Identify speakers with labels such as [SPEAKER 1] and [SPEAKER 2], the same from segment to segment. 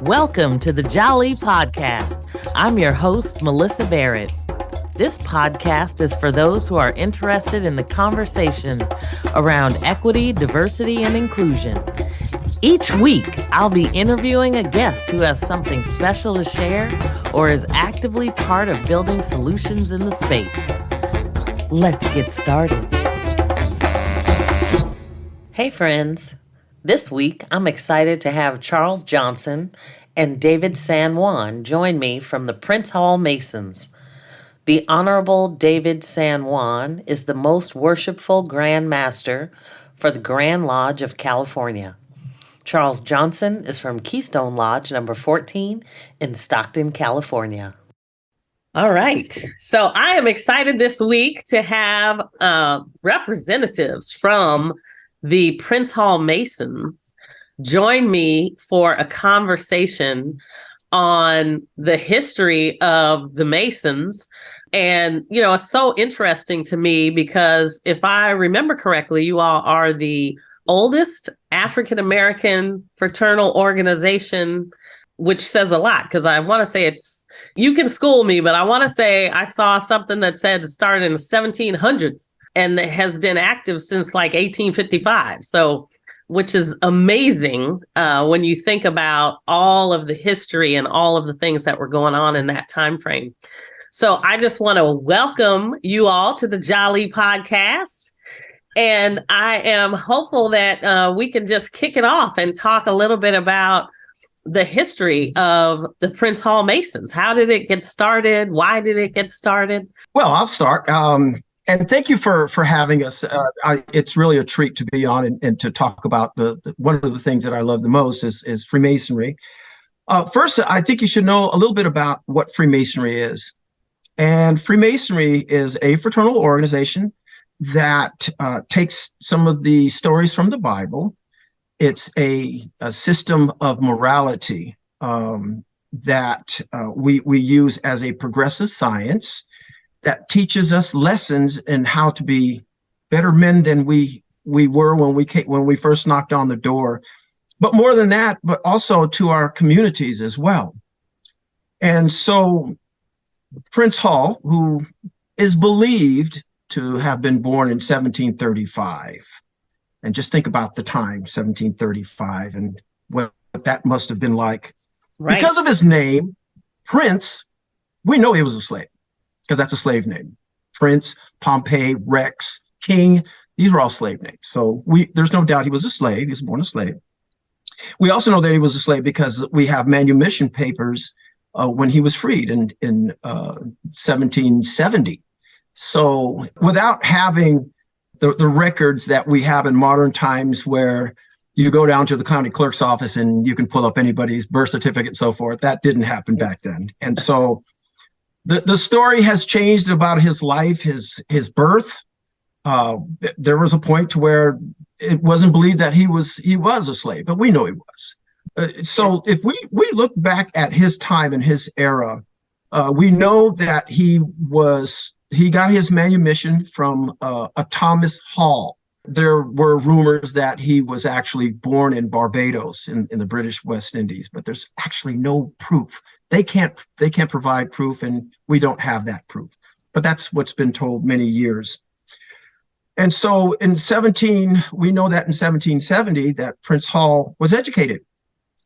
[SPEAKER 1] Welcome to the Jali podcast. I'm your host, Melyssa Barrett. This podcast is for those who are interested in the conversation around equity, diversity, and inclusion. Each week, I'll be interviewing a guest who has something special to share or is actively part of building solutions in the space. Let's get started. Hey, friends. This week, I'm excited to have Charles Johnson and David San Juan join me from the Prince Hall Masons. The Honorable David San Juan is the most worshipful Grand Master for the Grand Lodge of California. Charles Johnson is from Keystone Lodge number 14 in Stockton, California. All right. So I am excited this week to have representatives from the Prince Hall Masons join me for a conversation on the history of the Masons. And, it's so interesting to me because if I remember correctly, you all are the oldest African-American fraternal organization, which says a lot because I want to say you can school me, but I want to say I saw something that said it started in the 1700s. And it has been active since like 1855. So, which is amazing when you think about all of the history and all of the things that were going on in that time frame. So I just want to welcome you all to the Jali podcast. And I am hopeful that we can just kick it off and talk a little bit about the history of the Prince Hall Masons. How did it get started? Why did it get started?
[SPEAKER 2] Well, I'll start. And thank you for having us. It's really a treat to be on and to talk about the one of the things that I love the most is Freemasonry. First, I think you should know a little bit about what Freemasonry is. And Freemasonry is a fraternal organization that takes some of the stories from the Bible. It's a system of morality that we use as a progressive science that teaches us lessons in how to be better men than we were when we first knocked on the door. But more than that, but also to our communities as well. And so Prince Hall, who is believed to have been born in 1735, and just think about the time, 1735, and what that must have been like. Right. Because of his name, Prince, we know he was a slave, because that's a slave name. Prince, Pompey, Rex, King, these were all slave names. So there's no doubt he was a slave. He was born a slave. We also know that he was a slave because we have manumission papers when he was freed in 1770. So without having the records that we have in modern times where you go down to the county clerk's office and you can pull up anybody's birth certificate and so forth, that didn't happen back then. And so the story has changed about his life, his birth. There was a point to where it wasn't believed that he was a slave, but we know he was. So if we look back at his time and his era, we know that he got his manumission from a Thomas Hall. There were rumors that he was actually born in Barbados in the British West Indies, but there's actually no proof. They can't provide proof, and we don't have that proof. But that's what's been told many years. And so we know that in 1770 that Prince Hall was educated.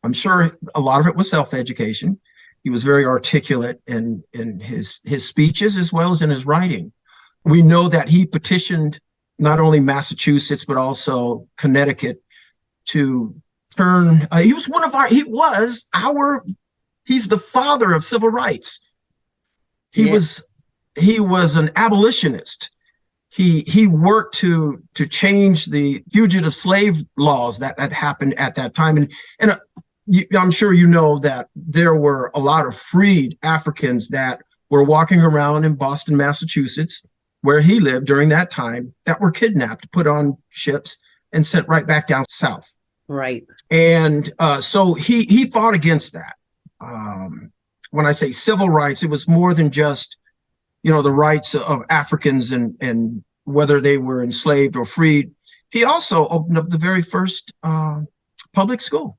[SPEAKER 2] I'm sure a lot of it was self-education. He was very articulate in his speeches as well as in his writing. We know that he petitioned not only Massachusetts, but also Connecticut to turn, he's the father of civil rights. He was an abolitionist. He worked to change the fugitive slave laws that had happened at that time. And I'm sure you know that there were a lot of freed Africans that were walking around in Boston, Massachusetts, where he lived during that time, that were kidnapped, put on ships, and sent right back down south.
[SPEAKER 1] Right.
[SPEAKER 2] And so he fought against that. When I say civil rights, it was more than just, the rights of Africans and whether they were enslaved or freed. He also opened up the very first public school.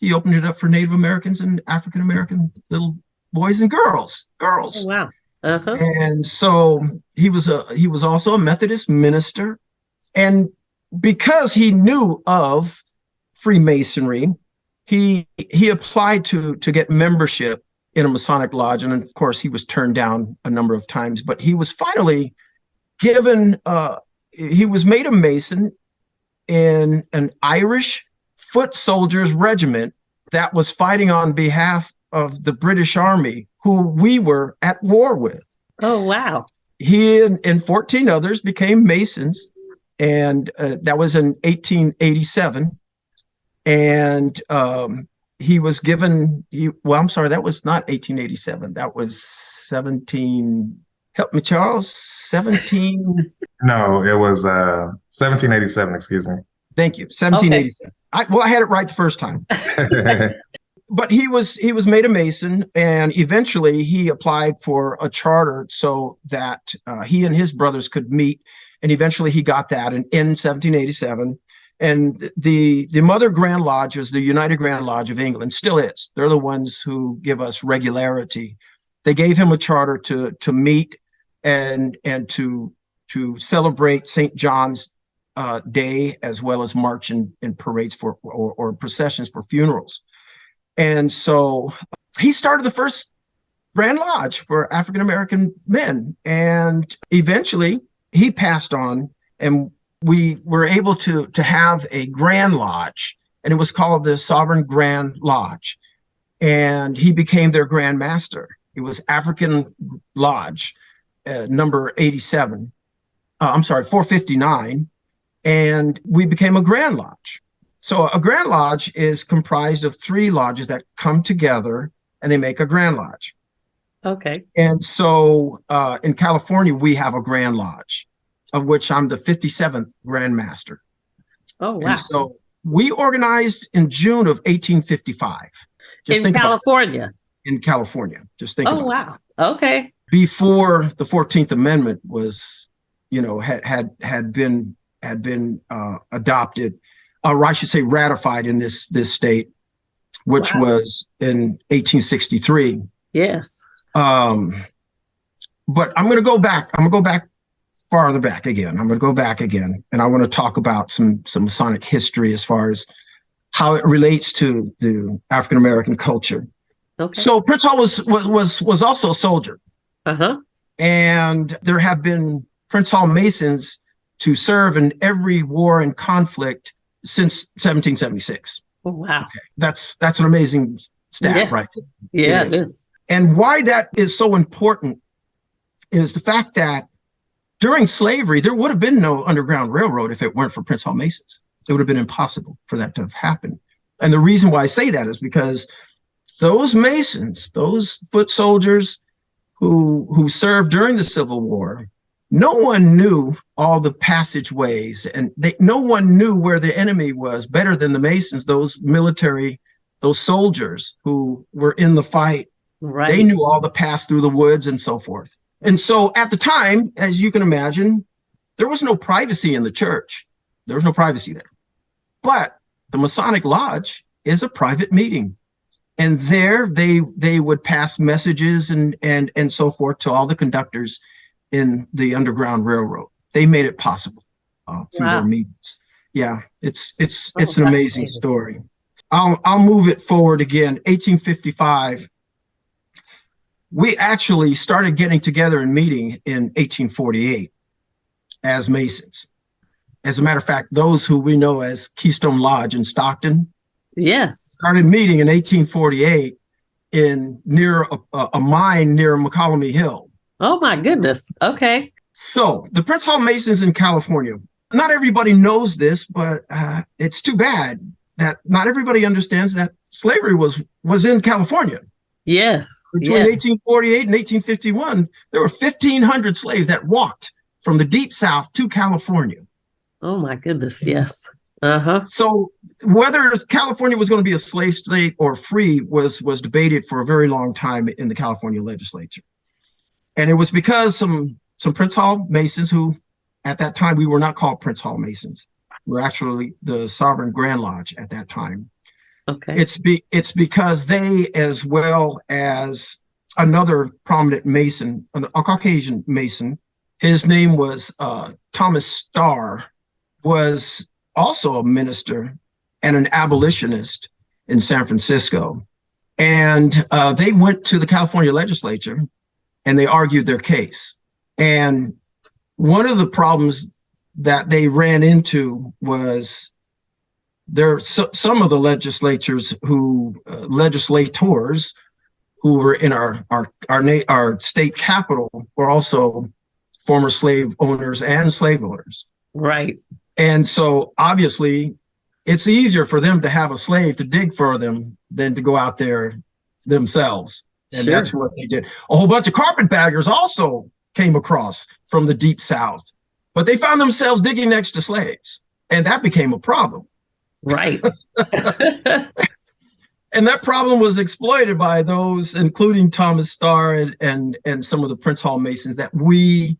[SPEAKER 2] he opened it up for Native Americans and African American little boys and girls.
[SPEAKER 1] Oh, wow. Uh-huh.
[SPEAKER 2] And so he was also a Methodist minister. And because he knew of Freemasonry, he applied to get membership in a Masonic lodge, and of course he was turned down a number of times. But he was finally given. He was made a Mason in an Irish foot soldiers regiment that was fighting on behalf of the British Army, who we were at war with.
[SPEAKER 1] Oh, wow.
[SPEAKER 2] He and 14 others became Masons, and that was in 1887. And he was given, I'm sorry, that was not 1887. That was 17, help me, Charles, 17.
[SPEAKER 3] No, it was 1787, excuse me.
[SPEAKER 2] Thank you, 1787. Okay. I had it right the first time. But he was made a Mason, and eventually he applied for a charter so that he and his brothers could meet, and eventually he got that in 1787. And the Mother Grand Lodge is the United Grand Lodge of England, still is. They're the ones who give us regularity. They gave him a charter to meet and to celebrate St. John's Day, as well as march in parades for or processions for funerals. And so he started the first Grand Lodge for African American men. And eventually he passed on, and we were able to have a Grand Lodge, and it was called the Sovereign Grand Lodge. And he became their Grand Master. It was African Lodge, number 87. 459. And we became a Grand Lodge. So a Grand Lodge is comprised of 3 lodges that come together and they make a Grand Lodge.
[SPEAKER 1] Okay.
[SPEAKER 2] And so in California, we have a Grand Lodge, of which I'm the 57th Grand Master.
[SPEAKER 1] Oh, wow.
[SPEAKER 2] And so we organized in June of 1855.
[SPEAKER 1] In California?
[SPEAKER 2] In California. Just think about it.
[SPEAKER 1] Oh, wow. Okay.
[SPEAKER 2] Before the 14th Amendment was, had been adopted, or I should say ratified in this state, which was in 1863.
[SPEAKER 1] Yes.
[SPEAKER 2] But I'm going to go back. I'm going to go back farther back again. I'm going to go back again, and I want to talk about some Masonic history as far as how it relates to the African American culture. Okay. So Prince Hall was also a soldier.
[SPEAKER 1] Uh-huh.
[SPEAKER 2] And there have been Prince Hall Masons to serve in every war and conflict since 1776.
[SPEAKER 1] Oh, wow.
[SPEAKER 2] Okay. That's an amazing stat, right?
[SPEAKER 1] Yeah, it is.
[SPEAKER 2] And why that is so important is the fact that during slavery, there would have been no Underground Railroad if it weren't for Prince Hall Masons. It would have been impossible for that to have happened. And the reason why I say that is because those Masons, those foot soldiers who served during the Civil War, no one knew all the passageways, and no one knew where the enemy was better than the Masons, those soldiers who were in the fight. Right. They knew all the paths through the woods and so forth. And so at the time, as you can imagine, there was no privacy in the church. There was no privacy there. But the Masonic Lodge is a private meeting. And there they would pass messages and so forth to all the conductors in the Underground Railroad. They made it possible through their meetings. Yeah, it's an amazing story. I'll move it forward again. 1855. We actually started getting together and meeting in 1848 as Masons. As a matter of fact, those who we know as Keystone Lodge in Stockton, started meeting in 1848 near a mine near McCollum Hill.
[SPEAKER 1] Oh my goodness. Okay.
[SPEAKER 2] So the Prince Hall Masons in California, not everybody knows this, but it's too bad that not everybody understands that slavery was in California.
[SPEAKER 1] Yes.
[SPEAKER 2] Between 1848 and 1851, there were 1,500 slaves that walked from the Deep South to California.
[SPEAKER 1] Oh my goodness. Yes. Uh-huh.
[SPEAKER 2] So whether California was going to be a slave state or free was debated for a very long time in the California legislature. And it was because some Prince Hall Masons, who at that time we were not called Prince Hall Masons, we're actually the Sovereign Grand Lodge at that time.
[SPEAKER 1] Okay.
[SPEAKER 2] It's because they, as well as another prominent Mason, a Caucasian Mason, his name was Thomas Starr, was also a minister and an abolitionist in San Francisco. And they went to the California legislature and they argued their case. And one of the problems that they ran into was some of the legislators who were in our state capital were also former slave owners and slave owners.
[SPEAKER 1] Right.
[SPEAKER 2] And so obviously it's easier for them to have a slave to dig for them than to go out there themselves. And
[SPEAKER 1] Sure.
[SPEAKER 2] That's what they did. A whole bunch of carpetbaggers also came across from the deep South, but they found themselves digging next to slaves. And that became a problem.
[SPEAKER 1] Right.
[SPEAKER 2] And that problem was exploited by those, including Thomas Starr and some of the Prince Hall Masons, that we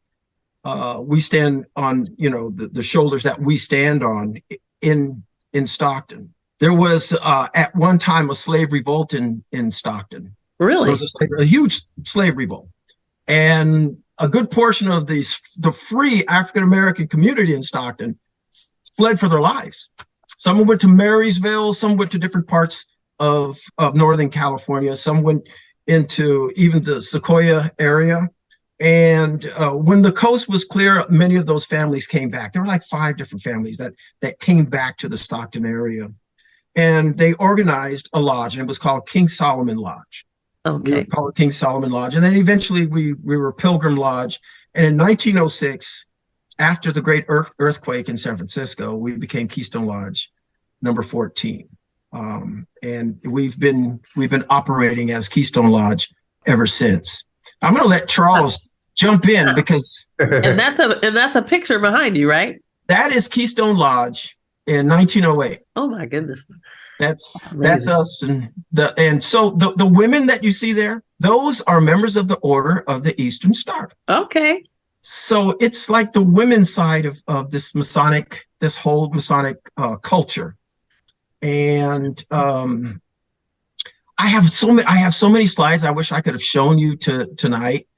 [SPEAKER 2] stand on, the shoulders that we stand on in Stockton. There was at one time a slave revolt in Stockton.
[SPEAKER 1] Really?
[SPEAKER 2] There was a huge slave revolt, and a good portion of the free African American community in Stockton fled for their lives. Some went to Marysville, some went to different parts of Northern California, some went into even the Sequoia area. And when the coast was clear, many of those families came back. There were like 5 different families that came back to the Stockton area. And they organized a lodge, and it was called King Solomon Lodge.
[SPEAKER 1] Okay.
[SPEAKER 2] We would call it King Solomon Lodge. And then eventually we were Pilgrim Lodge. And in 1906, after the great earthquake in San Francisco, we became Keystone Lodge number 14. And we've been operating as Keystone Lodge ever since. I'm going to let Charles jump in because
[SPEAKER 1] and that's a picture behind you, right?
[SPEAKER 2] That is Keystone Lodge in 1908.
[SPEAKER 1] Oh my goodness.
[SPEAKER 2] That's us. And so the women that you see there, those are members of the Order of the Eastern Star.
[SPEAKER 1] Okay.
[SPEAKER 2] So it's like the women's side of this whole Masonic culture. And I have so many slides I wish I could have shown you tonight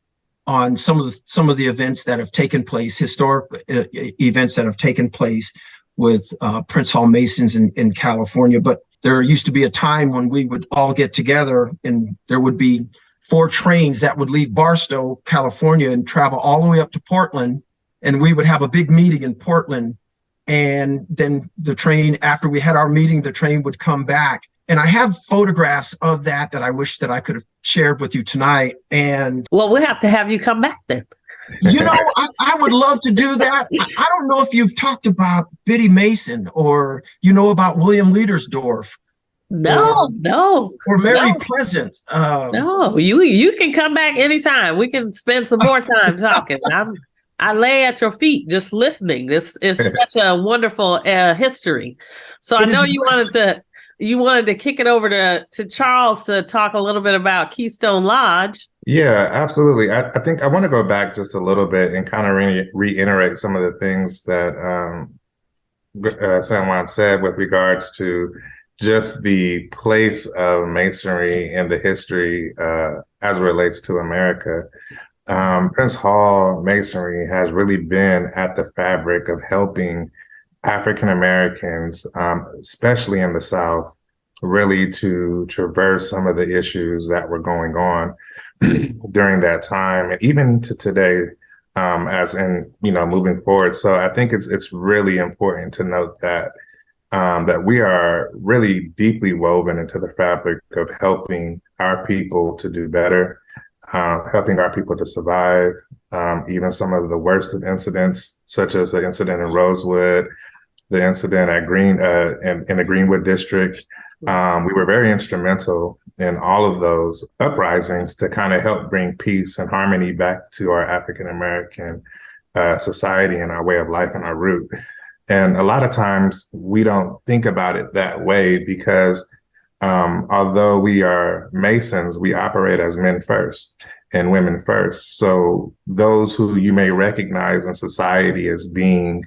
[SPEAKER 2] on some of the events that have taken place, historic events that have taken place with Prince Hall Masons in California. But there used to be a time when we would all get together, and there would be 4 trains that would leave Barstow, California, and travel all the way up to Portland. And we would have a big meeting in Portland. And then the train, after we had our meeting, the train would come back. And I have photographs of that I wish that I could have shared with you tonight. And
[SPEAKER 1] well, we'll have to have you come back then.
[SPEAKER 2] I would love to do that. I don't know if you've talked about Biddy Mason or about William Leadersdorf.
[SPEAKER 1] No.
[SPEAKER 2] Or Mary Pleasant.
[SPEAKER 1] No, you can come back anytime. We can spend some more time talking. I lay at your feet just listening. This is such a wonderful history. So I know you wanted to kick it over to Charles to talk a little bit about Keystone Lodge.
[SPEAKER 3] Yeah, absolutely. I think I want to go back just a little bit and kind of reiterate some of the things that San Juan said with regards to just the place of Masonry and the history as it relates to America. Prince Hall Masonry has really been at the fabric of helping African Americans, especially in the South, really to traverse some of the issues that were going on during that time, and even to today, as in moving forward. So I think it's really important to note that that we are really deeply woven into the fabric of helping our people to do better, helping our people to survive, even some of the worst of incidents, such as the incident in Rosewood, the incident at in the Greenwood district. We were very instrumental in all of those uprisings to kind of help bring peace and harmony back to our African American society and our way of life and our root. And a lot of times we don't think about it that way because although we are Masons, we operate as men first and women first. So those who you may recognize in society as being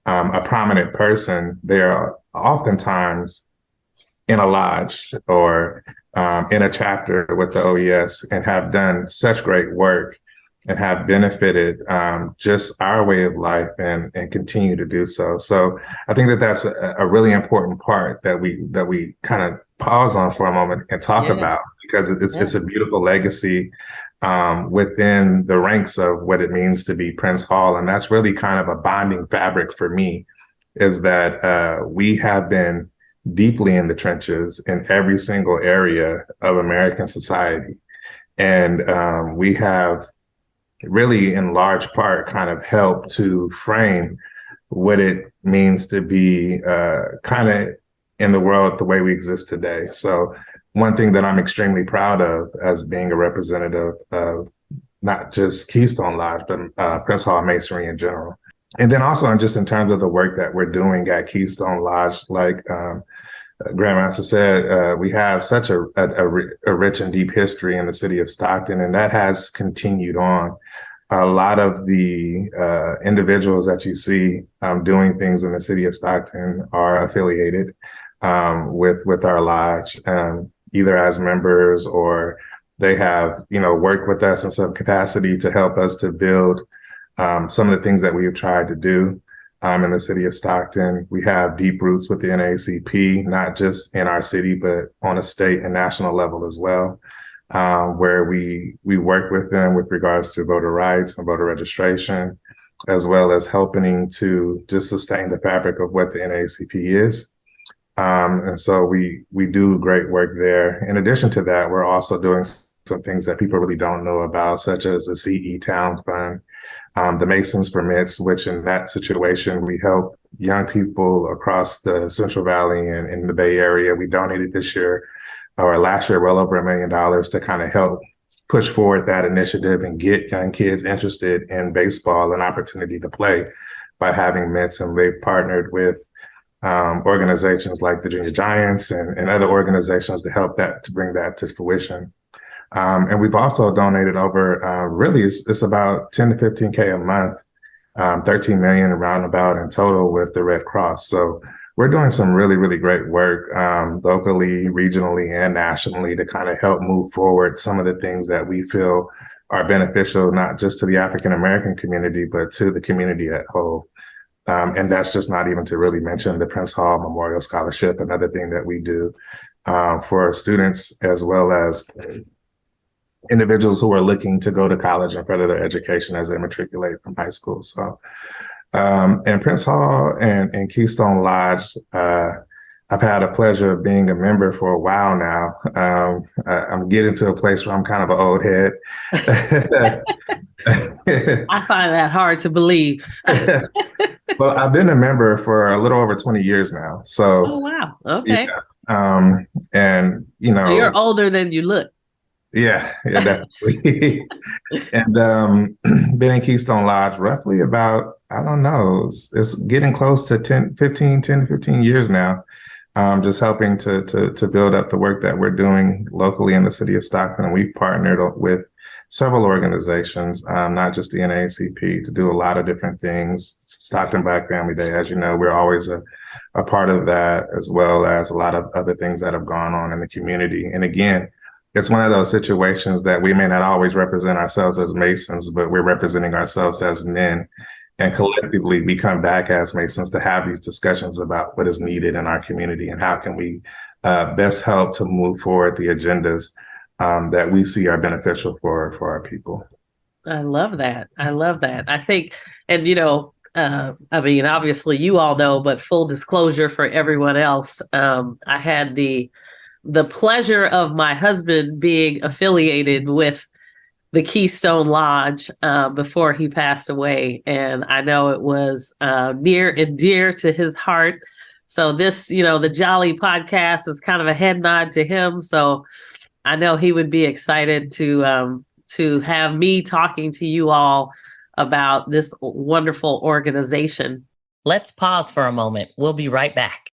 [SPEAKER 3] a prominent person, they are oftentimes in a lodge or in a chapter with the OES and have done such great work and have benefited just our way of life and continue to do so. So I think that that's a really important part that we kind of pause on for a moment and talk about, because it's a beautiful legacy within the ranks of what it means to be Prince Hall. And that's really kind of a bonding fabric for me, is that we have been deeply in the trenches in every single area of American society. And we have really, in large part, kind of helped to frame what it means to be kind of in the world the way we exist today. So one thing that I'm extremely proud of as being a representative of not just Keystone Lodge, but Prince Hall Masonry in general. And then also just in terms of the work that we're doing at Keystone Lodge, like Grandmaster said, we have such a rich and deep history in the city of Stockton, and that has continued on. A lot of the individuals that you see doing things in the city of Stockton are affiliated with our lodge, either as members or they have, worked with us in some capacity to help us to build some of the things that we have tried to do in the city of Stockton. We have deep roots with the NAACP, not just in our city, but on a state and national level as well, where we work with them with regards to voter rights and voter registration, as well as helping to just sustain the fabric of what the NAACP is. And so we do great work there. In addition to that, we're also doing some things that people really don't know about, such as the CE Town Fund, the Masons for Myths, which in that situation, we help young people across the Central Valley and in the Bay Area. We donated this year or last year well over $1 million to kind of help push forward that initiative and get young kids interested in baseball and opportunity to play by having myths. And they've partnered with organizations like the Junior Giants and other organizations to help to bring that to fruition. And we've also donated over, really, it's about 10 to 15K a month, 13 million roundabout in total with the Red Cross. So we're doing some really, really great work locally, regionally, and nationally to kind of help move forward some of the things that we feel are beneficial, not just to the African-American community, but to the community at whole. And that's just not even to really mention the Prince Hall Memorial Scholarship, another thing that we do for students as well as individuals who are looking to go to college and further their education as they matriculate from high school. So, and Prince Hall and Keystone Lodge, I've had a pleasure of being a member for a while now. I'm getting to a place where I'm kind of an old head.
[SPEAKER 1] I find that hard to believe.
[SPEAKER 3] Well, I've been a member for a little over 20 years now. So,
[SPEAKER 1] oh, wow. Okay.
[SPEAKER 3] Yeah. And,
[SPEAKER 1] so you're older than you look.
[SPEAKER 3] Yeah, definitely. And been in Keystone Lodge roughly about, I don't know, it's getting close to 10 to 15 years now. Just helping to build up the work that we're doing locally in the city of Stockton. And we've partnered with several organizations, not just the NAACP, to do a lot of different things. Stockton Black Family Day, as you know, we're always a part of that, as well as a lot of other things that have gone on in the community. And again, it's one of those situations that we may not always represent ourselves as Masons, but we're representing ourselves as men. And collectively, we come back as Masons to have these discussions about what is needed in our community and how can we best help to move forward the agendas that we see are beneficial for our people.
[SPEAKER 1] I love that. I love that. I think, and I mean, obviously you all know, but full disclosure for everyone else, I had the pleasure of my husband being affiliated with the Keystone Lodge before he passed away. And I know it was near and dear to his heart. So this, the Jali podcast is kind of a head nod to him. So I know he would be excited to have me talking to you all about this wonderful organization. Let's pause for a moment. We'll be right back.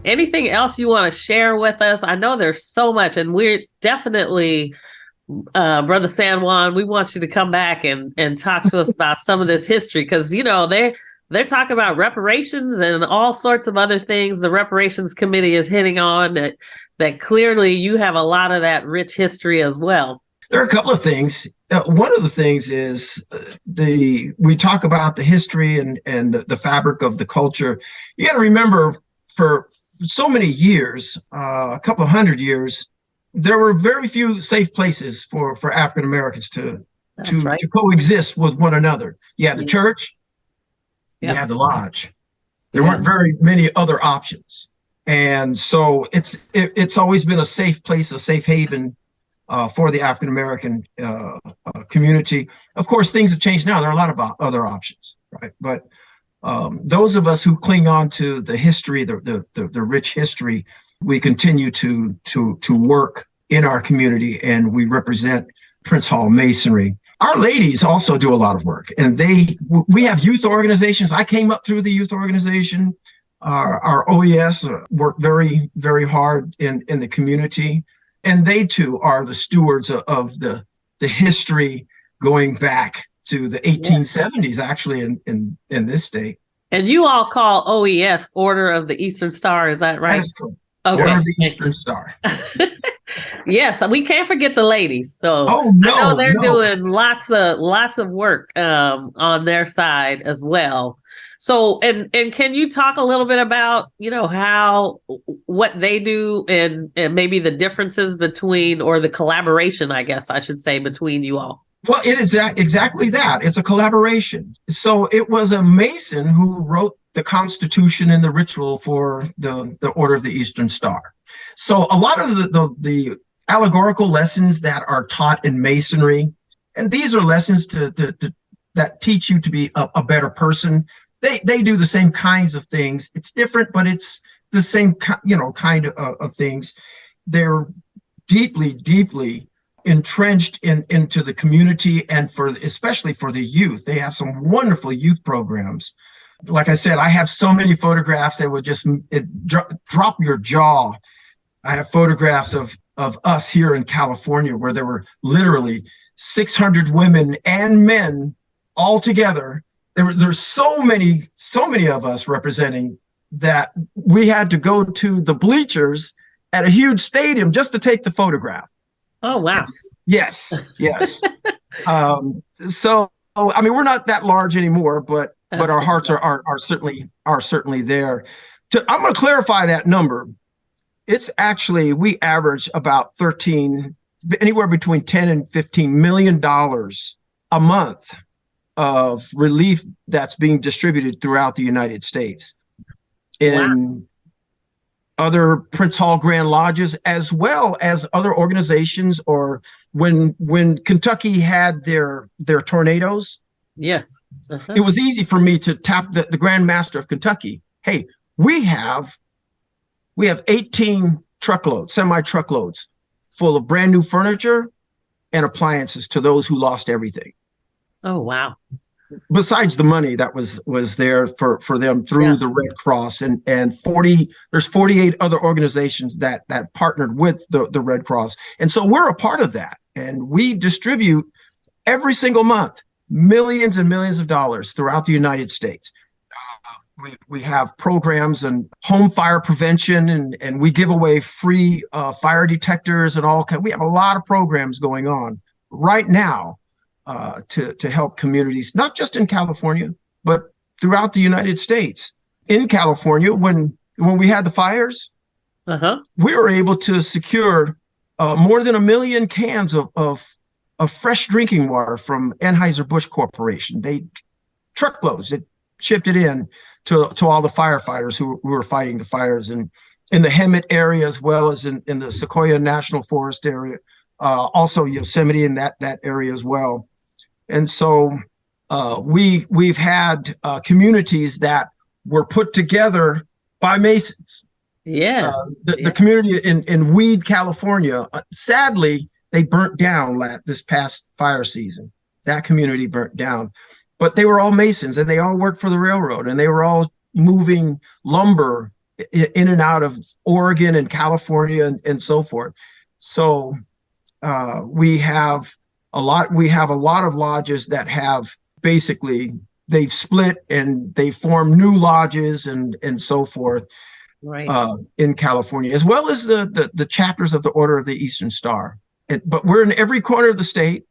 [SPEAKER 1] Anything else you want to share with us? I know there's so much, and we're definitely Brother San Juan, we want you to come back and talk to us about some of this history, because they're talking about reparations and all sorts of other things. The reparations committee is hitting on that clearly you have a lot of that rich history as well.
[SPEAKER 2] There are a couple of things. One of the things is we talk about the history and the fabric of the culture. You got to remember, for so many years, a couple of 100 years, there were very few safe places for African Americans to coexist with one another. You had the church, you had the lodge. There weren't very many other options, and so it's always been a safe place, a safe haven for the African American community. Of course, things have changed now. There are a lot of other options, right? But those of us who cling on to the history, the rich history, we continue to work in our community, and we represent Prince Hall Masonry. Our ladies also do a lot of work, and we have youth organizations. I came up through the youth organization. Our OES work very, very hard in the community, and they too are the stewards of the history going back to the 1870s, actually, in this state.
[SPEAKER 1] And you all call OES Order of the Eastern Star, is that right?
[SPEAKER 2] That is correct.
[SPEAKER 1] Okay.
[SPEAKER 2] Order of the Eastern Star.
[SPEAKER 1] Yes, we can't forget the ladies. So
[SPEAKER 2] I know
[SPEAKER 1] they're doing lots of work on their side as well. So and can you talk a little bit about what they do and maybe the differences between, or the collaboration, I guess I should say, between you all?
[SPEAKER 2] Well, it is exactly that. It's a collaboration. So it was a Mason who wrote the Constitution and the ritual for the Order of the Eastern Star. So a lot of the allegorical lessons that are taught in Masonry, and these are lessons that teach you to be a better person. They do the same kinds of things. It's different, but it's the same kind of things. They're deeply, deeply entrenched into the community, and especially for the youth. They have some wonderful youth programs. Like I said, I have so many photographs that would just drop your jaw. I have photographs of us here in California where there were literally 600 women and men all together. There's so many of us representing that we had to go to the bleachers at a huge stadium just to take the photograph.
[SPEAKER 1] Oh, wow.
[SPEAKER 2] Yes. So, I mean, we're not that large anymore, but our hearts are certainly there. I'm going to clarify that number. It's actually, we average about anywhere between 10 and $15 million a month of relief that's being distributed throughout the United States in other Prince Hall Grand Lodges, as well as other organizations, or when Kentucky had their tornadoes.
[SPEAKER 1] Yes.
[SPEAKER 2] It was easy for me to tap the Grand Master of Kentucky. Hey, we have 18 truckloads, semi-truckloads full of brand new furniture and appliances to those who lost everything.
[SPEAKER 1] Oh, wow.
[SPEAKER 2] Besides the money that was there for them through the Red Cross, and there's 48 other organizations that partnered with the Red Cross. And so we're a part of that. And we distribute every single month millions and millions of dollars throughout the United States. We have programs and home fire prevention, and we give away free fire detectors and all. We have a lot of programs going on right now to help communities, not just in California, but throughout the United States. In California, when we had the fires, we were able to secure more than 1 million cans of fresh drinking water from Anheuser-Busch Corporation. Truckloads that shipped it in to all the firefighters who were fighting the fires in the Hemet area, as well as in the Sequoia National Forest area, also Yosemite in that area as well. And so we've had communities that were put together by Masons.
[SPEAKER 1] Yes.
[SPEAKER 2] The community in Weed, California, sadly, they burnt down this past fire season. That community burnt down. But they were all Masons, and they all worked for the railroad, and they were all moving lumber in and out of Oregon and California and so forth. So We have a lot of lodges that have basically they've split and they form new lodges and so forth
[SPEAKER 1] Right.
[SPEAKER 2] in California, as well as the chapters of the Order of the Eastern Star. But we're in every corner of the state.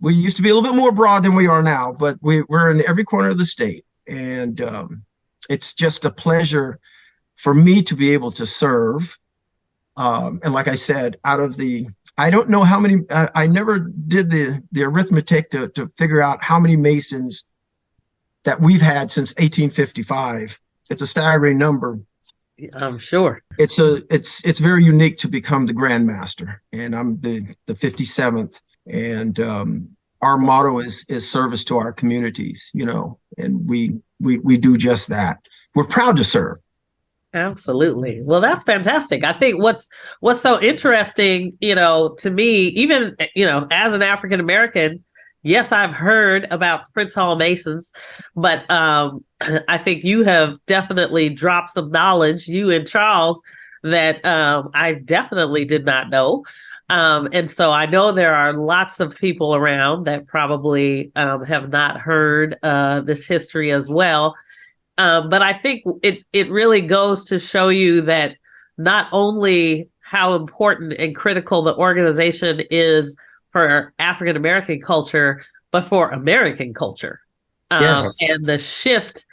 [SPEAKER 2] We used to be a little bit more broad than we are now, but we're in every corner of the state. And it's just a pleasure for me to be able to serve. And like I said, I don't know how many, I never did the arithmetic to figure out how many Masons that we've had since 1855. It's a staggering number.
[SPEAKER 1] I'm sure.
[SPEAKER 2] It's very unique to become the Grand Master, and I'm the 57th. And our motto is service to our communities, and we do just that. We're proud to serve.
[SPEAKER 1] Absolutely. Well, that's fantastic. I think what's so interesting, to me, even, as an African American, yes, I've heard about the Prince Hall Masons, but I think you have definitely dropped some knowledge, you and Charles, that I definitely did not know. And so I know there are lots of people around that probably have not heard this history as well. But I think it really goes to show you that not only how important and critical the organization is for African American culture, but for American culture.
[SPEAKER 2] Yes.
[SPEAKER 1] And the shift,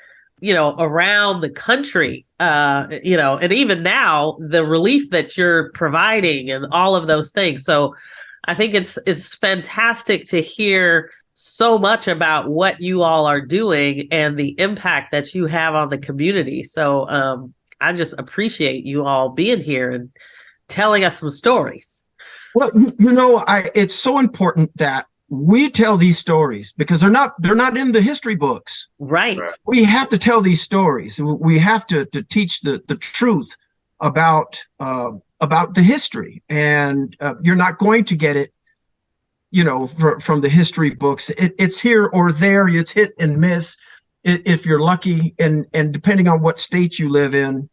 [SPEAKER 1] around the country, and even now, the relief that you're providing and all of those things. So I think it's fantastic to hear so much about what you all are doing and the impact that you have on the community. So I just appreciate you all being here and telling us some stories.
[SPEAKER 2] Well, it's so important that we tell these stories because they're not in the history books.
[SPEAKER 1] Right.
[SPEAKER 2] We have to tell these stories. We have to teach the truth about the history, and you're not going to get it from the history books. It's here or there. It's hit and miss if you're lucky, and depending on what state you live in.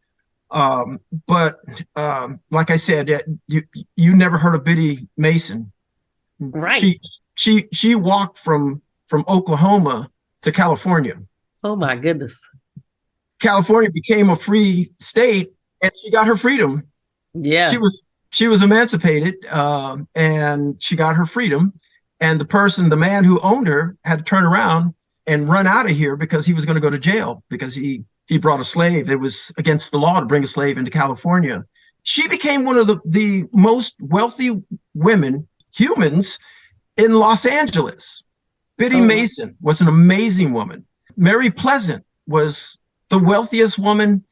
[SPEAKER 2] But like I said, you never heard of Biddy Mason.
[SPEAKER 1] Right.
[SPEAKER 2] She walked from Oklahoma to California.
[SPEAKER 1] Oh my goodness.
[SPEAKER 2] California became a free state, and she got her freedom.
[SPEAKER 1] Yes.
[SPEAKER 2] She was emancipated, and she got her freedom. And the man who owned her, had to turn around and run out of here because he was going to go to jail because he brought a slave. It was against the law to bring a slave into California. She became one of the most wealthy humans in Los Angeles. Biddy Mason was an amazing woman. Mary Pleasant was the wealthiest woman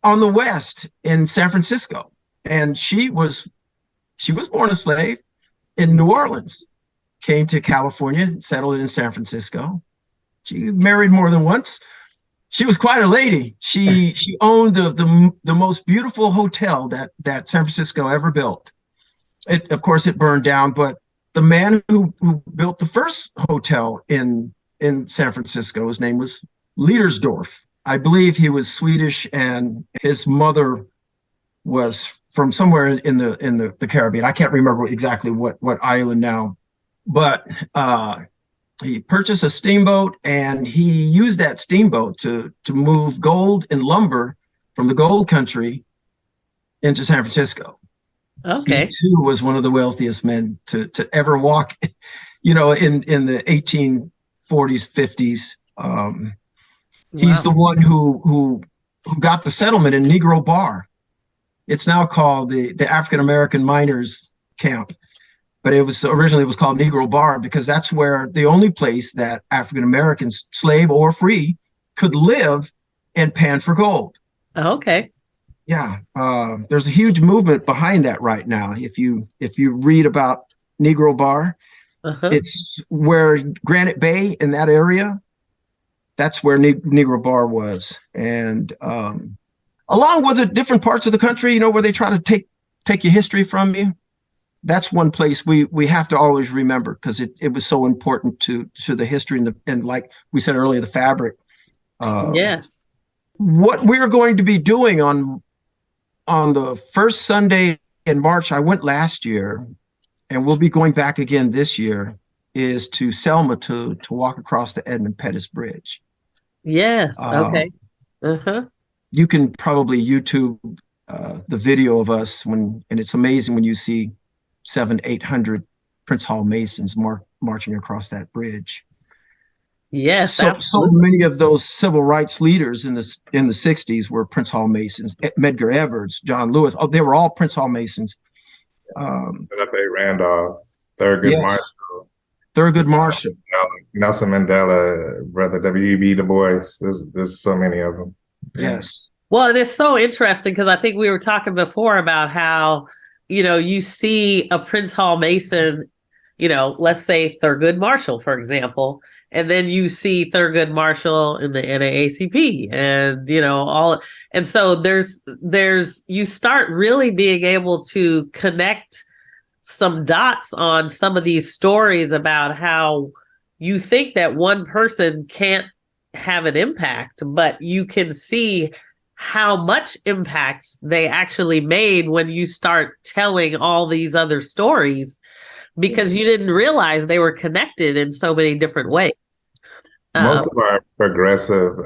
[SPEAKER 2] on the West in San Francisco. And she was born a slave in New Orleans, came to California, settled in San Francisco. She married more than once. She was quite a lady. She owned the most beautiful hotel that San Francisco ever built. Of course, it burned down, but the man who built the first hotel in San Francisco, his name was Leadersdorf. I believe he was Swedish, and his mother was from somewhere in the Caribbean. I can't remember exactly what island now, but he purchased a steamboat, and he used that steamboat to move gold and lumber from the gold country into San Francisco.
[SPEAKER 1] Okay.
[SPEAKER 2] He too was one of the wealthiest men to ever walk, in the 1840s, 50s. He's the one who got the settlement in Negro Bar. It's now called the African American Miners Camp, but originally it was called Negro Bar because that's where the only place that African Americans, slave or free, could live and pan for gold.
[SPEAKER 1] Okay.
[SPEAKER 2] Yeah, there's a huge movement behind that right now. If you read about Negro Bar, it's where Granite Bay in that area. That's where Negro Bar was, and along with it, different parts of the country, where they try to take your history from you. That's one place we have to always remember because it was so important to the history and like we said earlier, the fabric.
[SPEAKER 1] Yes.
[SPEAKER 2] What we're going to be doing on the first Sunday in March, I went last year. and we'll be going back again this year, is to Selma to walk across the Edmund Pettus Bridge.
[SPEAKER 1] Yes.
[SPEAKER 2] Uh,
[SPEAKER 1] Okay. Uh-huh.
[SPEAKER 2] you can probably YouTube the video of us and it's amazing when you see 700-800 Prince Hall Masons marching across that bridge.
[SPEAKER 1] Yes,
[SPEAKER 2] So
[SPEAKER 1] absolutely.
[SPEAKER 2] many of those civil rights leaders in the 60s were Prince Hall Masons. Medgar Evers, John Lewis, they were all Prince Hall Masons.
[SPEAKER 3] F.A. Randolph, Thurgood
[SPEAKER 2] Yes,
[SPEAKER 3] Marshall,
[SPEAKER 2] Thurgood Marshall.
[SPEAKER 3] Nelson Mandela, Brother W.E.B. Du Bois. There's so many of them.
[SPEAKER 2] Yes.
[SPEAKER 1] Well, it is so interesting because I think we were talking before about how, you see a Prince Hall Mason, let's say Thurgood Marshall, for example, and then you see Thurgood Marshall in the NAACP and, and so you start really being able to connect some dots on some of these stories about how you think that one person can't have an impact, but you can see how much impact they actually made when you start telling all these other stories because you didn't realize they were connected in so many different ways.
[SPEAKER 3] Most of our progressive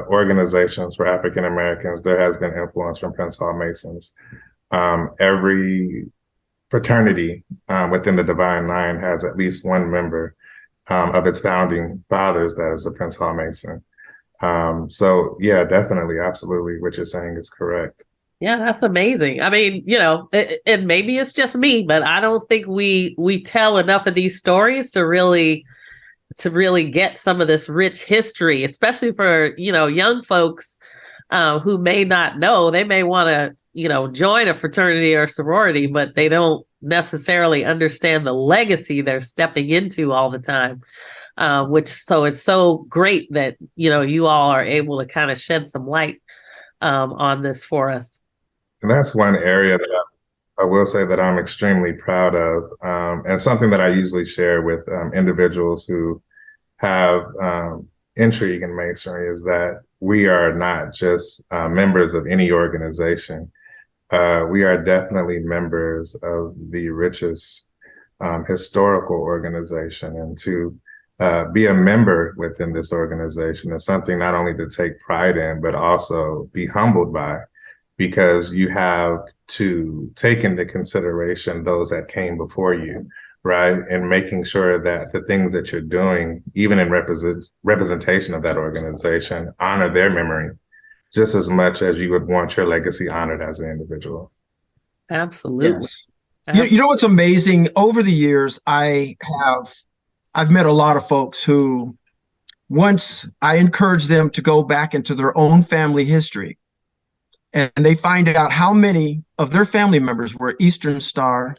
[SPEAKER 3] organizations for African Americans, there has been influence from Prince Hall Masons. Every fraternity within the Divine Line has at least one member of its founding fathers that is a Prince Hall Mason. So yeah, definitely, absolutely, what you're saying is correct.
[SPEAKER 1] Yeah, that's amazing. I mean, and maybe it's just me, but I don't think we tell enough of these stories to really get some of this rich history, especially for young folks who may not know. They may want to join a fraternity or sorority, but they don't necessarily understand the legacy they're stepping into all the time. So it's so great that you all are able to kind of shed some light on this for us.
[SPEAKER 3] And that's one area that I will say that I'm extremely proud of, and something that I usually share with individuals who have intrigue in Masonry is that we are not just members of any organization. We are definitely members of the richest historical organization, and to be a member within this organization is something not only to take pride in, but also be humbled by, because you have to take into consideration those that came before you, right? And making sure that the things that you're doing, even in representation of that organization, honor their memory just as much as you would want your legacy honored as an individual.
[SPEAKER 1] Absolutely.
[SPEAKER 2] Yes. You know what's amazing? Over the years, I've met a lot of folks who, once I encourage them to go back into their own family history, and they find out how many of their family members were Eastern Star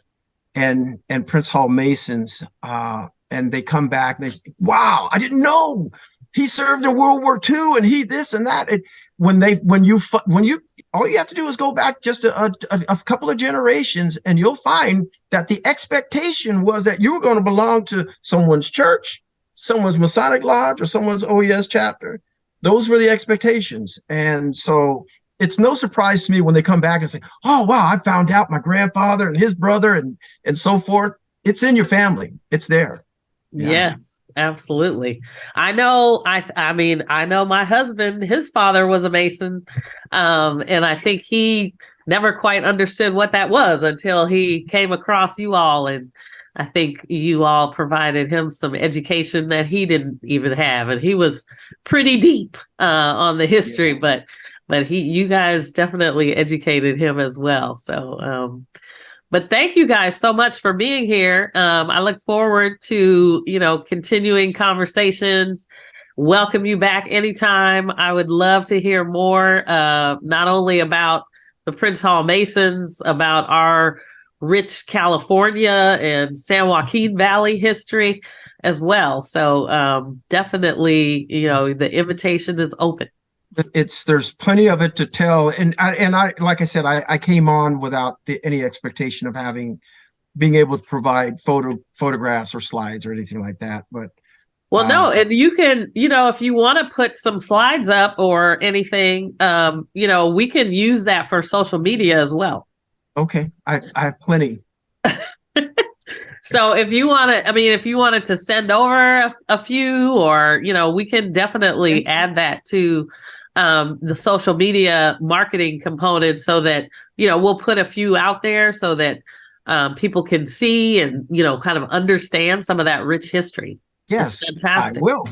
[SPEAKER 2] and Prince Hall Masons, and they come back and they say, "Wow, I didn't know he served in World War II and he this and that." When you all you have to do is go back just a couple of generations, and you'll find that the expectation was that you were going to belong to someone's church, someone's Masonic Lodge, or someone's OES chapter. Those were the expectations, and so it's no surprise to me when they come back and say, "Oh, wow, I found out my grandfather and his brother and so forth." It's in your family. It's there.
[SPEAKER 1] Yeah. Yes, absolutely. I know. I know my husband, his father was a Mason. And I think he never quite understood what that was until he came across you all. And I think you all provided him some education that he didn't even have. And he was pretty deep on the history, but you guys definitely educated him as well. So, but thank you guys so much for being here. I look forward to, continuing conversations. Welcome you back anytime. I would love to hear more, not only about the Prince Hall Masons, about our rich California and San Joaquin Valley history as well. So definitely, the invitation is open.
[SPEAKER 2] There's plenty of it to tell, and I like I said, I came on without any expectation of being able to provide photographs or slides or anything like that. But
[SPEAKER 1] no, and you can, if you want to put some slides up or anything, we can use that for social media as well.
[SPEAKER 2] Okay, I have plenty.
[SPEAKER 1] So if you want to, I mean, if you wanted to send over a few, or, we can definitely add that to the social media marketing component, so that, we'll put a few out there so that people can see and, kind of understand some of that rich history.
[SPEAKER 2] Yes,
[SPEAKER 1] it's fantastic.
[SPEAKER 2] I will.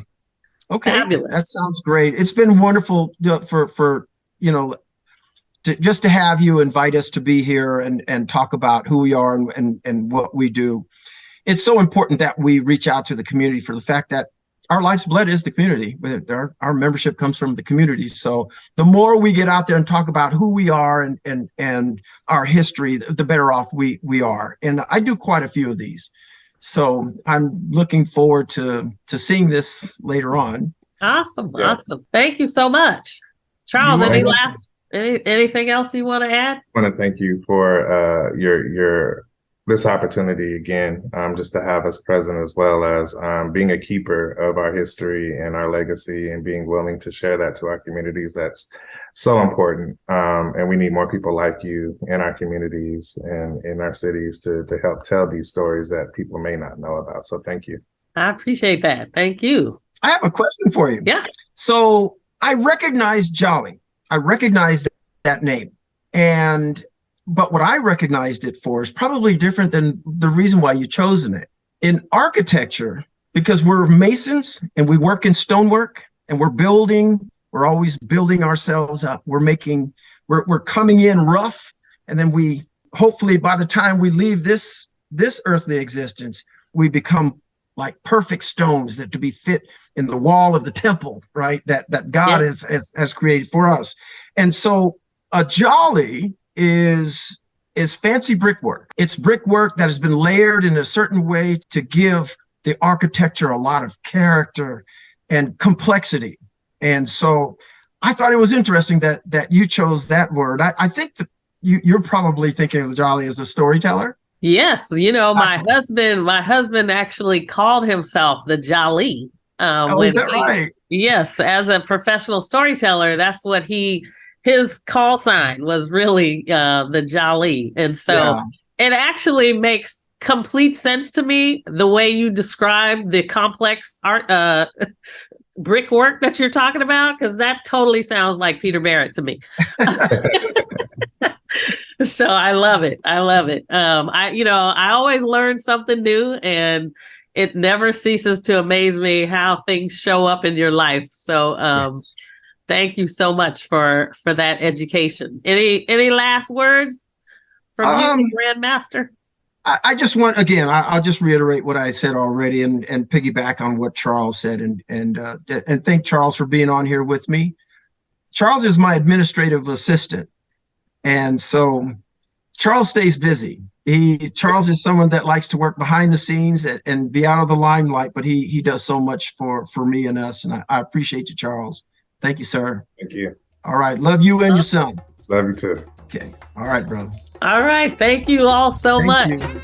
[SPEAKER 2] Okay,
[SPEAKER 1] Fabulous.
[SPEAKER 2] that sounds great. It's been wonderful for just to have you invite us to be here and talk about who we are and what we do. It's so important that we reach out to the community, for the fact that our life's blood is the community. Our membership comes from the community. So the more we get out there and talk about who we are and our history, the better off we are. And I do quite a few of these. So I'm looking forward to seeing this later on.
[SPEAKER 1] Awesome. Yeah. Awesome. Thank you so much. Charles, anything else you want to add?
[SPEAKER 3] I want to thank you for your this opportunity again, just to have us present, as well as being a keeper of our history and our legacy, and being willing to share that to our communities. That's so important. And we need more people like you in our communities and in our cities to help tell these stories that people may not know about. So thank you.
[SPEAKER 1] I appreciate that. Thank you.
[SPEAKER 2] I have a question for you.
[SPEAKER 1] Yeah.
[SPEAKER 2] So I recognize Jali. I recognize that name. But what I recognized it for is probably different than the reason why you've chosen it. In architecture, because we're masons and we work in stonework and we're always building ourselves up. We're coming in rough, and then we, hopefully by the time we leave this earthly existence, we become like perfect stones that to be fit in the wall of the temple, right? That God has created for us. And so a Jali is fancy brickwork. It's brickwork that has been layered in a certain way to give the architecture a lot of character and complexity. And so I thought it was interesting that you chose that word. I think that you're probably thinking of Jali as a storyteller.
[SPEAKER 1] Yes, my husband actually called himself the Jali.
[SPEAKER 2] Is that right?
[SPEAKER 1] Yes, as a professional storyteller, that's what his call sign was, really the Jali. And so It actually makes complete sense to me, the way you describe the complex art brickwork that you're talking about, because that totally sounds like Peter Barrett to me. So I love it. I always learn something new, and it never ceases to amaze me how things show up in your life. So yes. Thank you so much for that education. Any last words from you, Grandmaster?
[SPEAKER 2] I just want, again, I'll just reiterate what I said already and piggyback on what Charles said, and thank Charles for being on here with me. Charles is my administrative assistant. And so Charles stays busy. Charles is someone that likes to work behind the scenes and be out of the limelight, but he does so much for me and us. And I appreciate you, Charles. Thank you, sir.
[SPEAKER 3] Thank you.
[SPEAKER 2] All right. Love you and your son.
[SPEAKER 3] Love you too.
[SPEAKER 2] Okay. All right, brother.
[SPEAKER 1] All right. Thank you all so much.
[SPEAKER 2] You.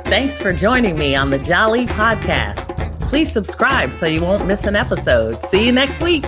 [SPEAKER 1] Thanks for joining me on the Jali podcast. Please subscribe so you won't miss an episode. See you next week.